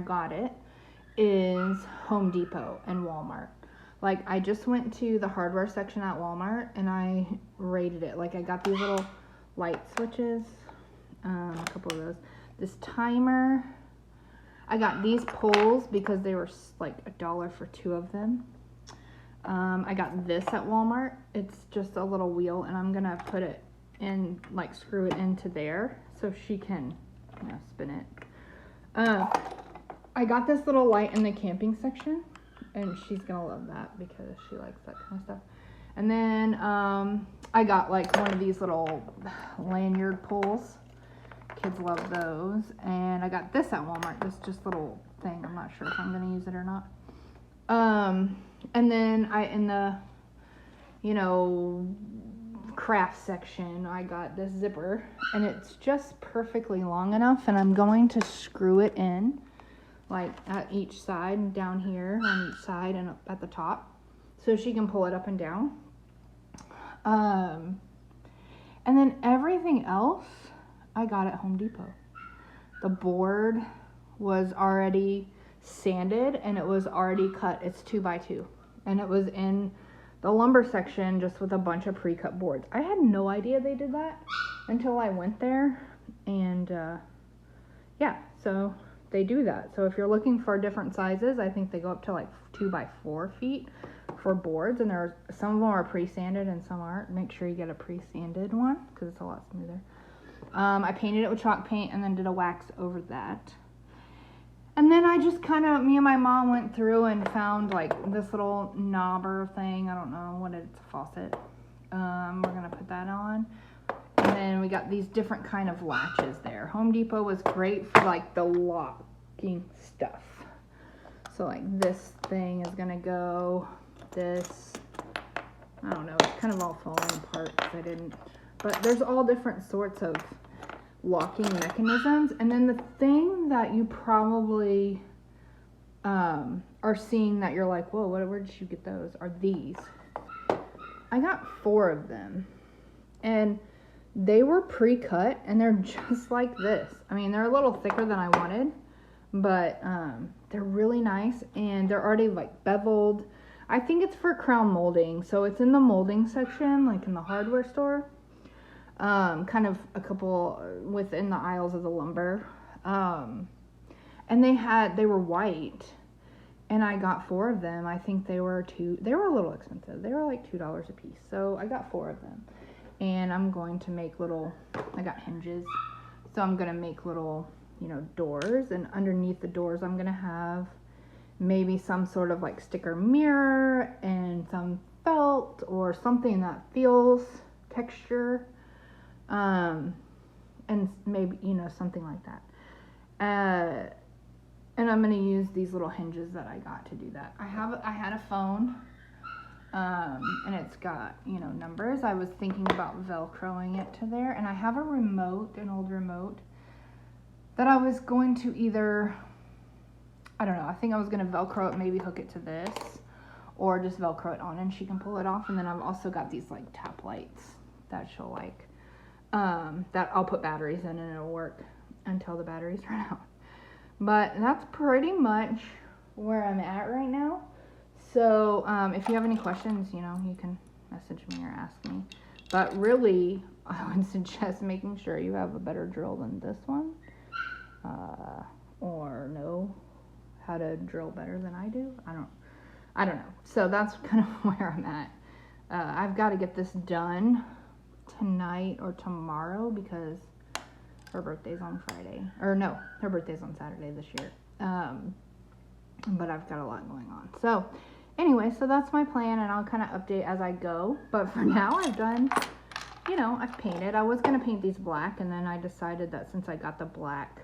got it is Home Depot and Walmart. Like, I just went to the hardware section at Walmart and I rated it. Like, I got these little light switches, a couple of those. This timer. I got these poles because they were like $1 for 2 of them. I got this at Walmart. It's just a little wheel, and I'm gonna put it in, like, screw it into there so she can, you know, spin it. I got this little light in the camping section, and she's gonna love that because she likes that kind of stuff. And then I got like one of these little lanyard poles. Kids love those. And I got this at Walmart, this just little thing. I'm not sure if I'm gonna use it or not. And then in the, you know, craft section, I got this zipper, and it's just perfectly long enough, and I'm going to screw it in, like at each side, down here on each side and up at the top, so she can pull it up and down. And then everything else I got at Home Depot. The board was already sanded and it was already cut. It's 2x2, and it was in the lumber section just with a bunch of pre-cut boards. I had no idea they did that until I went there, and yeah, so they do that. So if you're looking for different sizes, I think they go up to like 2x4 feet for boards, and some of them are pre-sanded and some aren't. Make sure you get a pre-sanded one because it's a lot smoother. I painted it with chalk paint and then did a wax over that. And then I just kind of, me and my mom went through and found like this little knobber thing. I don't know what it's a faucet. We're going to put that on. And then we got these different kind of latches there. Home Depot was great for like the locking stuff. So like this thing is going to go, this, I don't know, it's kind of all falling apart because I didn't. But there's all different sorts of locking mechanisms. And then the thing that you probably are seeing that you're like, whoa, where did you get those, are these. I got 4 of them. And they were pre-cut, and they're just like this. I mean, they're a little thicker than I wanted, but they're really nice, and they're already like beveled. I think it's for crown molding, so it's in the molding section, like in the hardware store. Kind of a couple within the aisles of the lumber. And they were white, and I got 4 of them. I think they were a little expensive. They were like $2 a piece. So I got 4 of them, and I'm going to make I got hinges. So I'm going to make little, you know, doors, and underneath the doors, I'm going to have maybe some sort of like sticker mirror and some felt or something that feels texture. And maybe, you know, something like that. And I'm going to use these little hinges that I got to do that. I had a phone, and it's got, you know, numbers. I was thinking about Velcroing it to there, and I have a remote, an old remote, that I was going to either, I don't know, I think I was going to Velcro it, maybe hook it to this, or just Velcro it on and she can pull it off. And then I've also got these like tap lights that she'll like, that I'll put batteries in, and it'll work until the batteries run out. But that's pretty much where I'm at right now. So if you have any questions, you know, you can message me or ask me. But really, I would suggest making sure you have a better drill than this one, or know how to drill better than I do. I don't know. So that's kind of where I'm at. I've got to get this done tonight or tomorrow because her birthday's on Friday. Or no, her birthday's on Saturday this year. But I've got a lot going on. So anyway, so that's my plan, and I'll kind of update as I go. But for now, I've done, you know, I've painted. I was going to paint these black, and then I decided that since I got the black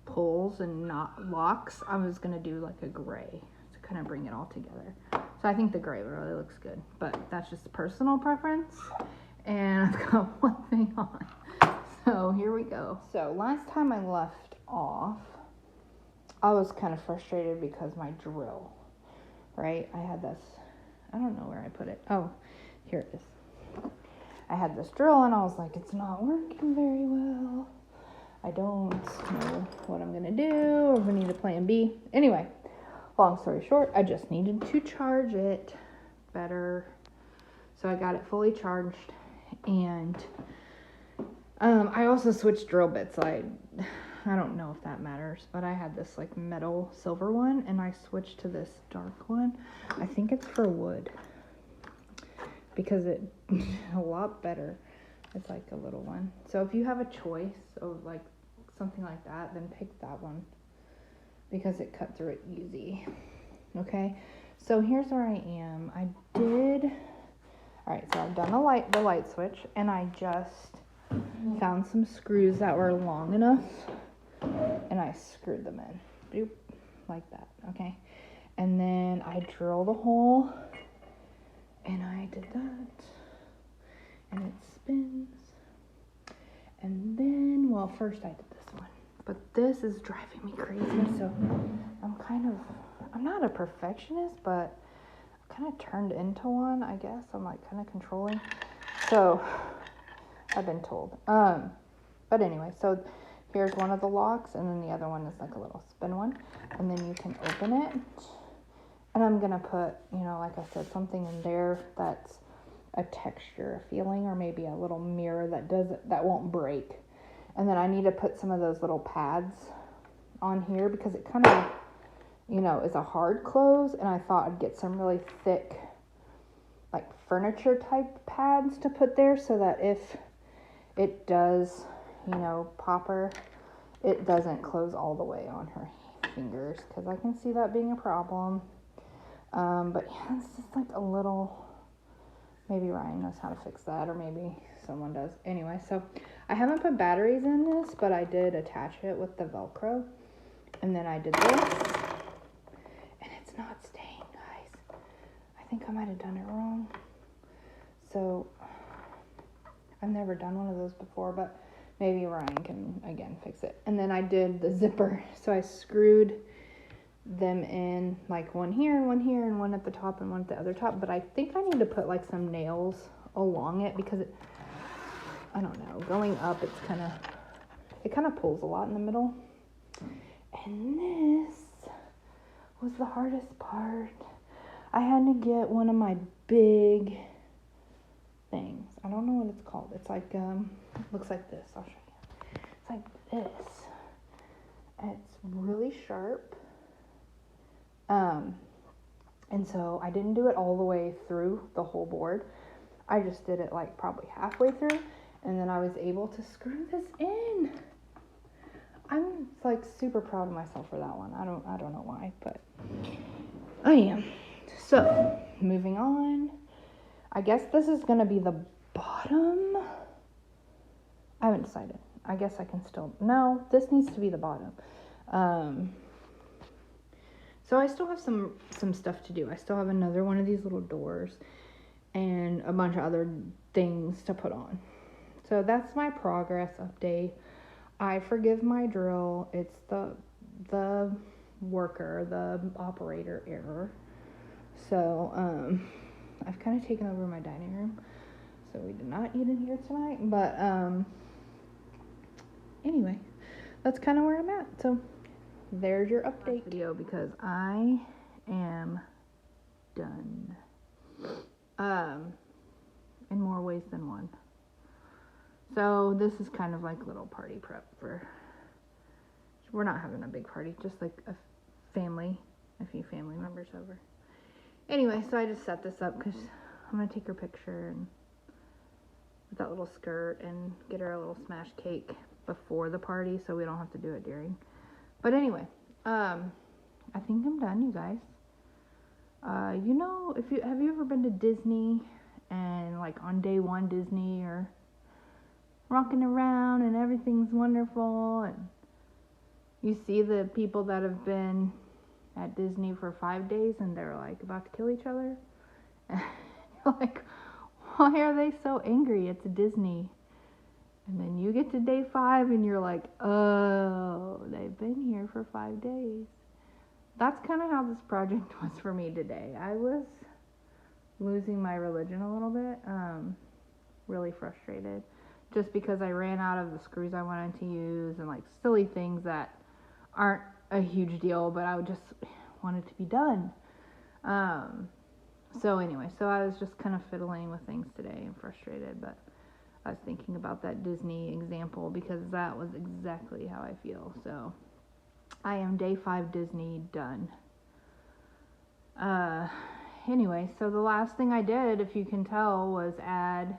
pulls and not locks, I was going to do like a gray to kind of bring it all together. So I think the gray really looks good, but that's just personal preference. And I've got one thing on. So here we go. So last time I left off, I was kind of frustrated because my drill, right? I had this, I don't know where I put it. Oh, here it is. I had this drill and I was like, it's not working very well. I don't know what I'm gonna do, or we need a plan B. Anyway, long story short, I just needed to charge it better. So I got it fully charged, and I also switched drill bits. I don't know if that matters, but I had this like metal silver one, and I switched to this dark one. I think it's for wood, because it's a lot better. It's like a little one. So if you have a choice of like something like that, then pick that one, because it cut through it easy. Okay, so here's where I am. Alright, so I've done the light switch, and I just found some screws that were long enough, and I screwed them in. Boop, like that, okay? And then I drilled a hole, and I did that, and it spins. And then, well, first I did this one, but this is driving me crazy, so I'm not a perfectionist, but kind of turned into one, I guess. I'm like kind of controlling. So I've been told. But anyway, so here's one of the locks, and then the other one is like a little spin one, and then you can open it. And I'm gonna put, like I said, something in there that's a texture, a feeling, or maybe a little mirror that won't break. And then I need to put some of those little pads on here, because it kind of, is a hard close, and I thought I'd get some really thick, like furniture type pads to put there, so that if it does, pop her, it doesn't close all the way on her fingers, because I can see that being a problem. But yeah, it's just like a little, maybe Ryan knows how to fix that, or maybe someone does. Anyway, so I haven't put batteries in this, but I did attach it with the Velcro, and then I did this. Not staying, guys. I think I might have done it wrong. So I've never done one of those before, but maybe Ryan can again fix it. And then I did the zipper, so I screwed them in, like one here, and one at the top, and one at the other top. But I think I need to put like some nails along it, because I don't know, going up, it kind of pulls a lot in the middle. And this was the hardest part. I had to get one of my big things. I don't know what it's called. It's like, looks like this. I'll show you. It's like this. It's really sharp. And so I didn't do it all the way through the whole board. I just did it like probably halfway through, and then I was able to screw this in. I'm like super proud of myself for that one. I don't know why, but I am. So, moving on. I guess this is going to be the bottom. I haven't decided. I guess I can still, no, this needs to be the bottom. So I still have some stuff to do. I still have another one of these little doors and a bunch of other things to put on. So that's my progress update. I forgive my drill. It's the worker, the operator error. So, I've kind of taken over my dining room, so we did not eat in here tonight, but, anyway, that's kind of where I'm at. So there's your update video, because I am done, in more ways than one. So this is kind of like little party prep we're not having a big party, just like a few family members over. Anyway, so I just set this up because I'm going to take her picture and with that little skirt, and get her a little smash cake before the party, so we don't have to do it during. But anyway, I think I'm done, you guys. Have you ever been to Disney, and like on day one Disney, or rocking around and everything's wonderful, and you see the people that have been at Disney for 5 days and they're like about to kill each other, and you're like, why are they so angry? It's Disney. And then you get to day 5 and you're like, oh, they've been here for 5 days. That's kind of how this project was for me today. I was losing my religion a little bit, really frustrated. just because I ran out of the screws I wanted to use and like silly things that aren't a huge deal, but I would just want it to be done. So anyway, so I was just kind of fiddling with things today and frustrated, but I was thinking about that Disney example because that was exactly how I feel. So I am day 5 Disney done. Anyway, so the last thing I did, if you can tell, was add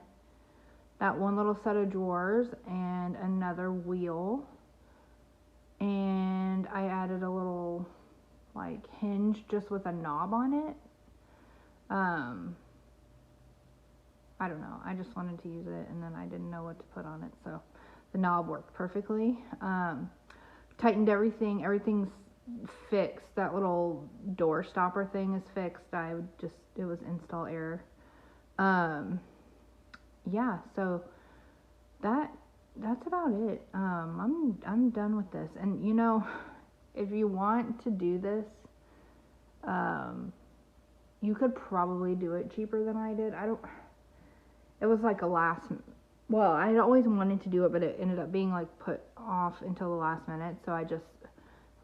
that one little set of drawers and another wheel. And I added a little like hinge just with a knob on it. I don't know. I just wanted to use it and then I didn't know what to put on it. So the knob worked perfectly. Tightened everything. Everything's fixed. That little door stopper thing is fixed. It was install error. Yeah, so that's about it. I'm done with this. And you know, if you want to do this, you could probably do it cheaper than I did. It was like well, I'd always wanted to do it, but it ended up being like put off until the last minute. So I just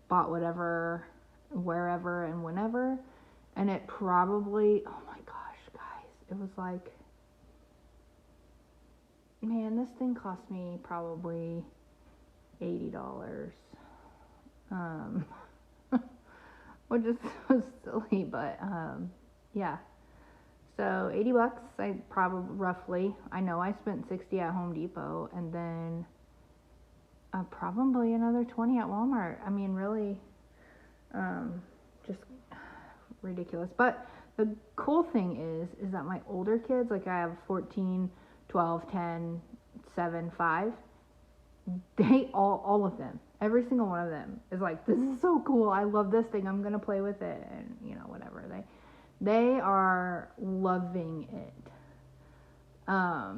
bought whatever, wherever and whenever. And it probably, oh my gosh, guys, it was like, man, this thing cost me probably $80. Which is so silly, but yeah. So $80, I probably roughly. I know I spent $60 at Home Depot, and then probably another $20 at Walmart. I mean, really, just ridiculous. But the cool thing is that my older kids, like I have 14, 12, 10, 7, 5. They all of them, every single one of them is like, this is so cool. I love this thing. I'm gonna play with it, and you know, whatever. They are loving it.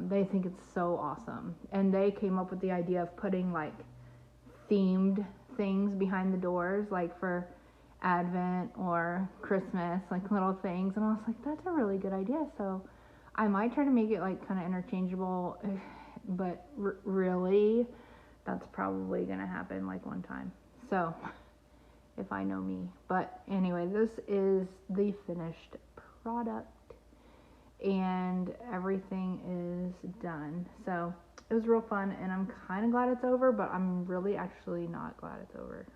They think it's so awesome, and they came up with the idea of putting like themed things behind the doors, like for Advent or Christmas, like little things. And I was like, that's a really good idea. So I might try to make it like kind of interchangeable, but really, that's probably gonna happen like one time. So if I know me. But anyway, this is the finished product and everything is done. So it was real fun, and I'm kind of glad it's over, but I'm really actually not glad it's over.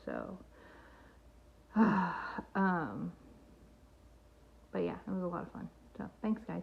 So but yeah, it was a lot of fun. So thanks, guys.